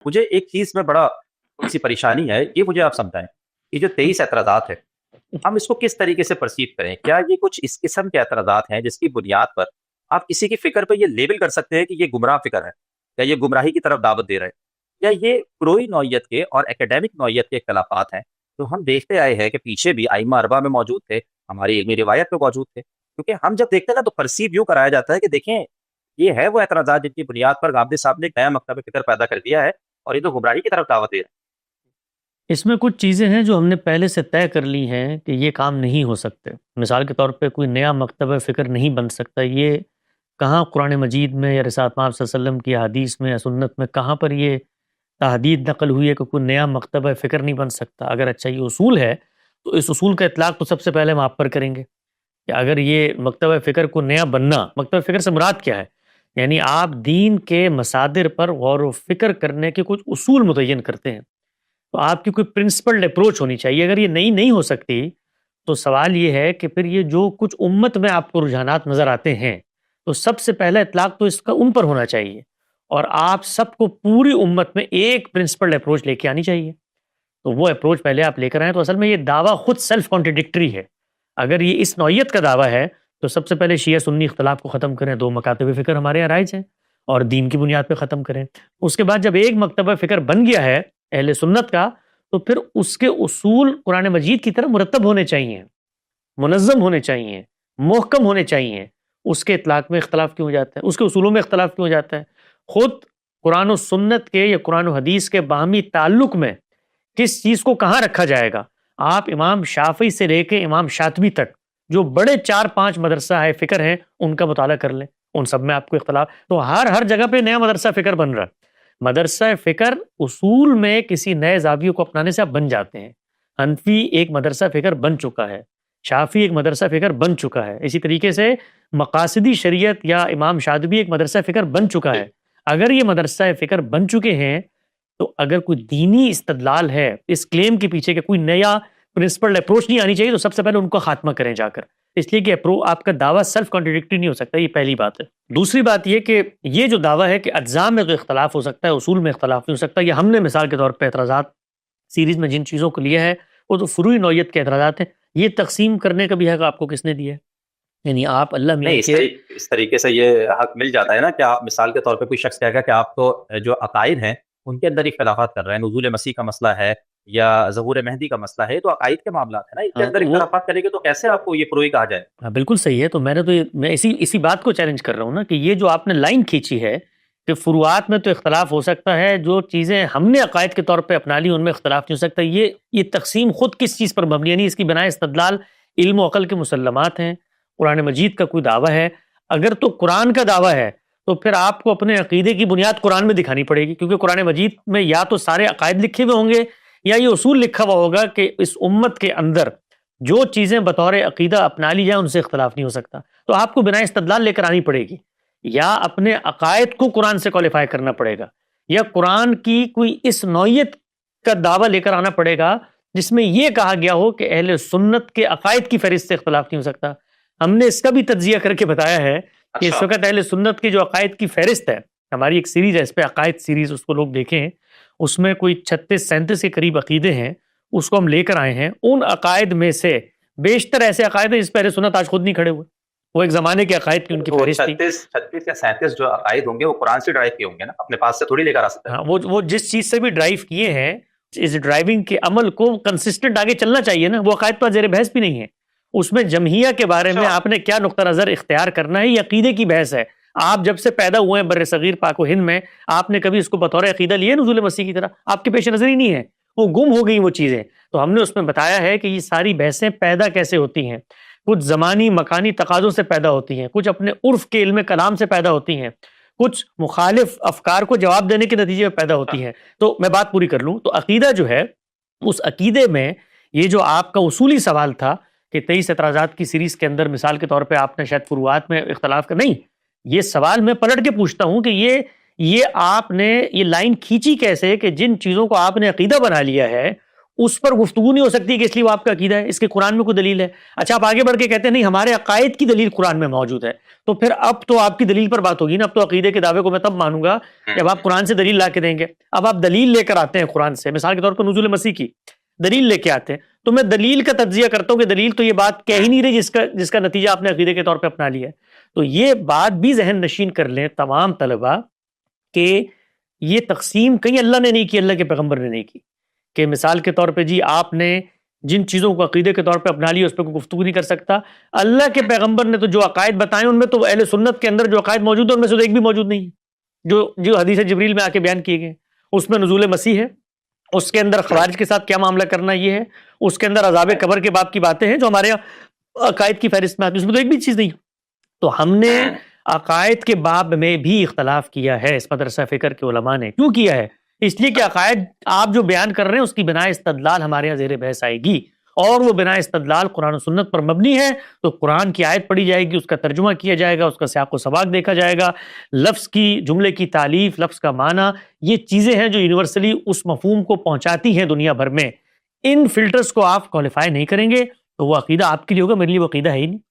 مجھے ایک چیز میں بڑا تھوڑی سی پریشانی ہے، یہ مجھے آپ سمجھائیں، یہ جو 23 اعتراضات ہیں، ہم اس کو کس طریقے سے پرسیو کریں؟ کیا یہ کچھ اس قسم کے اعتراضات ہیں جس کی بنیاد پر آپ کسی کی فکر پہ یہ لیبل کر سکتے ہیں کہ یہ گمراہ فکر ہے، یا یہ گمراہی کی طرف دعوت دے رہے ہیں، یا یہ فروعی نوعیت کے اور اکیڈیمک نوعیت کے اختلافات ہیں تو ہم دیکھتے آئے ہیں کہ پیچھے بھی ائمہ اربعہ میں موجود تھے، ہماری علمی روایت میں موجود تھے؟ کیونکہ ہم جب دیکھتے ہیں نا تو پرسیو یوں کرایا جاتا ہے کہ دیکھیں یہ ہے وہ اعتراضات جن کی بنیاد پر غامدی صاحب نے ایک نیا مکتب فکر پیدا کر دیا ہے اور یہ تو گمراہی کی طرف دعوت دے رہے اس میں کچھ چیزیں ہیں جو ہم نے پہلے سے طے کر لی ہیں کہ یہ کام نہیں ہو سکتے. مثال کے طور پہ کوئی نیا مکتبہ فکر نہیں بن سکتا. یہ کہاں قرآن مجید میں یا رسالت پاک صلی اللہ علیہ وسلم کی حدیث میں یا سنت میں کہاں پر یہ تحدید نقل ہوئی ہے کہ کوئی نیا مکتبہ فکر نہیں بن سکتا؟ اگر اچھا یہ اصول ہے تو اس اصول کا اطلاق تو سب سے پہلے ہم آپ پر کریں گے کہ اگر یہ مکتبہ فکر کو نیا بننا، مکتبہ فکر سے مراد کیا ہے؟ یعنی آپ دین کے مصادر پر غور و فکر کرنے کے کچھ اصول متعین کرتے ہیں، تو آپ کی کوئی پرنسپلڈ اپروچ ہونی چاہیے. اگر یہ نئی نہیں ہو سکتی تو سوال یہ ہے کہ پھر یہ جو کچھ امت میں آپ کو رجحانات نظر آتے ہیں تو سب سے پہلا اطلاق تو اس کا ان پر ہونا چاہیے، اور آپ سب کو پوری امت میں ایک پرنسپلڈ اپروچ لے کے آنی چاہیے. تو وہ اپروچ پہلے آپ لے کر آئیں. تو اصل میں یہ دعویٰ خود سیلف کانٹرڈکٹری ہے. اگر یہ اس نوعیت کا دعویٰ ہے تو سب سے پہلے شیعہ سنی اختلاف کو ختم کریں. 2 مکاتب فکر ہمارے یہاں رائج ہیں اور دین کی بنیاد پہ ختم کریں. اس کے بعد جب ایک مکتبہ فکر بن گیا ہے اہل سنت کا، تو پھر اس کے اصول قرآن مجید کی طرح مرتب ہونے چاہیے، منظم ہونے چاہیے، محکم ہونے چاہیے. اس کے اطلاق میں اختلاف کیوں ہو جاتا ہے؟ اس کے اصولوں میں اختلاف کیوں ہو جاتا ہے؟ خود قرآن و سنت کے یا قرآن و حدیث کے باہمی تعلق میں کس چیز کو کہاں رکھا جائے گا؟ آپ امام شافعی سے لے کے امام شاطبی تک جو بڑے 4-5 مدرسہ ہے فکر ہیں ان کا مطالعہ کر لیں، ان سب میں آپ کو اختلاف. تو ہر جگہ پہ نیا مدرسہ فکر بن رہا ہے. مدرسہ فکر اصول میں کسی نئے زاویے کو اپنانے سے آپ بن جاتے ہیں. حنفی ایک مدرسہ فکر بن چکا ہے، شافعی ایک مدرسہ فکر بن چکا ہے. اسی طریقے سے مقاصدی شریعت یا امام شاطبی ایک مدرسہ فکر بن چکا ہے. اگر یہ مدرسہ فکر بن چکے ہیں تو اگر کوئی دینی استدلال ہے اس کلیم کے پیچھے کہ کوئی نیا پرنسپل اپروچ نہیں آنی چاہیے، تو سب سے پہلے ان کو خاتمہ کریں جا کر. اس لیے کہ آپ کا دعویٰ سیلف کانٹرڈکٹری نہیں ہو سکتا. یہ پہلی بات ہے. دوسری بات یہ کہ یہ جو دعویٰ ہے کہ اجزاء میں اختلاف ہو سکتا ہے، اصول میں اختلاف نہیں ہو سکتا، یہ ہم نے مثال کے طور پہ اعتراضات سیریز میں جن چیزوں کو لیا ہے وہ تو فروعی نوعیت کے اعتراضات ہیں. یہ تقسیم کرنے کا بھی حق آپ کو کس نے دیا ہے؟ یعنی آپ اللہ میاں نہیں. اس طریقے سے یہ حق مل جاتا ہے نا کہ آپ مثال کے طور پہ کوئی شخص کہے گا کہ آپ تو جو عقائد ہیں ان کے اندر اختلافات کر رہے ہیں، نزول مسیح کا مسئلہ ہے یا ظہور مہدی کا مسئلہ ہے، تو عقائد کے معاملات ہیں نا، اس کے اندر اختلافات کریں گے تو کیسے آپ کو یہ فروعی کہا جائے؟ ہاں بالکل صحیح ہے. تو میں اسی بات کو چیلنج کر رہا ہوں نا کہ یہ جو آپ نے لائن کھینچی ہے کہ فروعات میں تو اختلاف ہو سکتا ہے، جو چیزیں ہم نے عقائد کے طور پہ اپنا لی ان میں اختلاف نہیں ہو سکتا. یہ تقسیم خود کس چیز پر مبنی ہے؟ نہیں، اس کی بنائے استدلال علم و عقل کے مسلمات ہیں، قرآن مجید کا کوئی دعویٰ ہے. اگر تو قرآن کا دعویٰ ہے تو پھر آپ کو اپنے عقیدے کی بنیاد قرآن میں دکھانی پڑے گی، کیونکہ قرآن مجید میں یا تو سارے عقائد لکھے ہوئے ہوں گے یا یہ اصول لکھا ہوا ہوگا کہ اس امت کے اندر جو چیزیں بطور عقیدہ اپنا لی جائیں ان سے اختلاف نہیں ہو سکتا. تو آپ کو بنا استدلال لے کر آنی پڑے گی، یا اپنے عقائد کو قرآن سے کوالیفائی کرنا پڑے گا، یا قرآن کی کوئی اس نوعیت کا دعویٰ لے کر آنا پڑے گا جس میں یہ کہا گیا ہو کہ اہل سنت کے عقائد کی فہرست سے اختلاف نہیں ہو سکتا. ہم نے اس کا بھی تجزیہ کر کے بتایا ہے کہ اس وقت اہل سنت کی جو عقائد کی فہرست ہے، ہماری ایک سیریز ہے اس پہ عقائد سیریز، اس کو لوگ دیکھیں، اس میں کوئی 36-37 کے قریب عقیدے ہیں، اس کو ہم لے کر آئے ہیں. ان عقائد میں سے بیشتر ایسے عقائد ہیں جس پہ اہل سنت آج خود نہیں کھڑے ہوئے. وہ ایک زمانے کے عقائد کی ان کی فہرست تھی. 36 یا 37 جو عقائد ہوں گے وہ قرآن سے ڈرائیو کیے ہوں گے نا، اپنے پاس سے تھوڑی لے کر آ سکتے ہیں. ہاں، وہ جس چیز سے بھی ڈرائیو کیے ہیں، اس ڈرائیونگ کے عمل کو کنسسٹنٹ آگے چلنا چاہیے نا. وہ عقائد پر زیر بحث بھی نہیں ہے. اس میں جمہیہ کے بارے میں آپ نے کیا نقطہ نظر اختیار کرنا ہے، یہ عقیدے کی بحث ہے. آپ جب سے پیدا ہوئے ہیں بر صغیر پاک و ہند میں، آپ نے کبھی اس کو بطور عقیدہ لیے نزول مسیح کی طرح؟ آپ کے پیش نظر ہی نہیں ہے، وہ گم ہو گئی وہ چیزیں. تو ہم نے اس میں بتایا ہے کہ یہ ساری بحثیں پیدا کیسے ہوتی ہیں. کچھ زمانی مکانی تقاضوں سے پیدا ہوتی ہیں، کچھ اپنے عرف کے علم کلام سے پیدا ہوتی ہیں، کچھ مخالف افکار کو جواب دینے کے نتیجے میں پیدا ہوتی ہیں. تو میں بات پوری کر لوں تو عقیدہ جو ہے، اس عقیدے میں یہ جو آپ کا اصولی سوال تھا کہ 23 اعتراضات کی سیریز کے اندر مثال کے طور پہ آپ نے شاید فروعات میں اختلاف کا نہیں، یہ سوال میں پلٹ کے پوچھتا ہوں کہ یہ آپ نے یہ لائن کھینچی کیسے کہ جن چیزوں کو آپ نے عقیدہ بنا لیا ہے اس پر گفتگو نہیں ہو سکتی کہ اس لیے وہ آپ کا عقیدہ ہے، اس کے قرآن میں کوئی دلیل ہے؟ اچھا آپ آگے بڑھ کے کہتے ہیں نہیں ہمارے عقائد کی دلیل قرآن میں موجود ہے، تو پھر اب تو آپ کی دلیل پر بات ہوگی نا، اب تو عقیدے کے دعوے کو میں تب مانوں گا جب آپ قرآن سے دلیل لا کے دیں گے۔ اب آپ دلیل لے کر آتے ہیں قرآن سے، مثال کے طور پر نزول مسیح کی دلیل لے کے آتے ہیں، تو میں دلیل کا تجزیہ کرتا ہوں کہ دلیل تو یہ بات کہہ ہی نہیں رہی جس کا نتیجہ آپ نے عقیدے کے طور پہ اپنا لیا ہے۔ تو یہ بات بھی ذہن نشین کر لیں تمام طلبہ کہ یہ تقسیم کہیں اللہ نے نہیں کی، اللہ کے پیغمبر نے نہیں کی، کہ مثال کے طور پہ جی آپ نے جن چیزوں کو عقیدے کے طور پہ اپنا لیا اس پہ کوئی گفتگو نہیں کر سکتا۔ اللہ کے پیغمبر نے تو جو عقائد بتائے ان میں تو اہل سنت کے اندر جو عقائد موجود ہیں ان میں سے تو ایک بھی موجود نہیں ہے، جو حدیث جبریل میں آ کے بیان کیے گئے، اس میں نزول مسیح ہے، اس کے اندر خوارج کے ساتھ کیا معاملہ کرنا یہ ہے، اس کے اندر عذاب قبر کے باب کی باتیں ہیں جو ہمارے عقائد کی فہرست میں آتی ہے، اس میں تو ایک بھی چیز نہیں۔ تو ہم نے عقائد کے باب میں بھی اختلاف کیا ہے اس مدرسہ فکر کے علماء نے۔ کیوں کیا ہے؟ اس لیے کہ عقائد آپ جو بیان کر رہے ہیں اس کی بنا استدلال ہمارے یہاں زیر بحث آئے گی، اور وہ بنا استدلال قرآن و سنت پر مبنی ہے، تو قرآن کی آیت پڑھی جائے گی، اس کا ترجمہ کیا جائے گا، اس کا سیاق و سباق دیکھا جائے گا، لفظ کی جملے کی تالیف، لفظ کا معنی، یہ چیزیں ہیں جو یونیورسلی اس مفہوم کو پہنچاتی ہیں دنیا بھر میں۔ ان فلٹرز کو آپ کوالیفائی نہیں کریں گے تو وہ عقیدہ آپ کے لیے ہوگا، میرے لیے وہ عقیدہ ہے ہی نہیں۔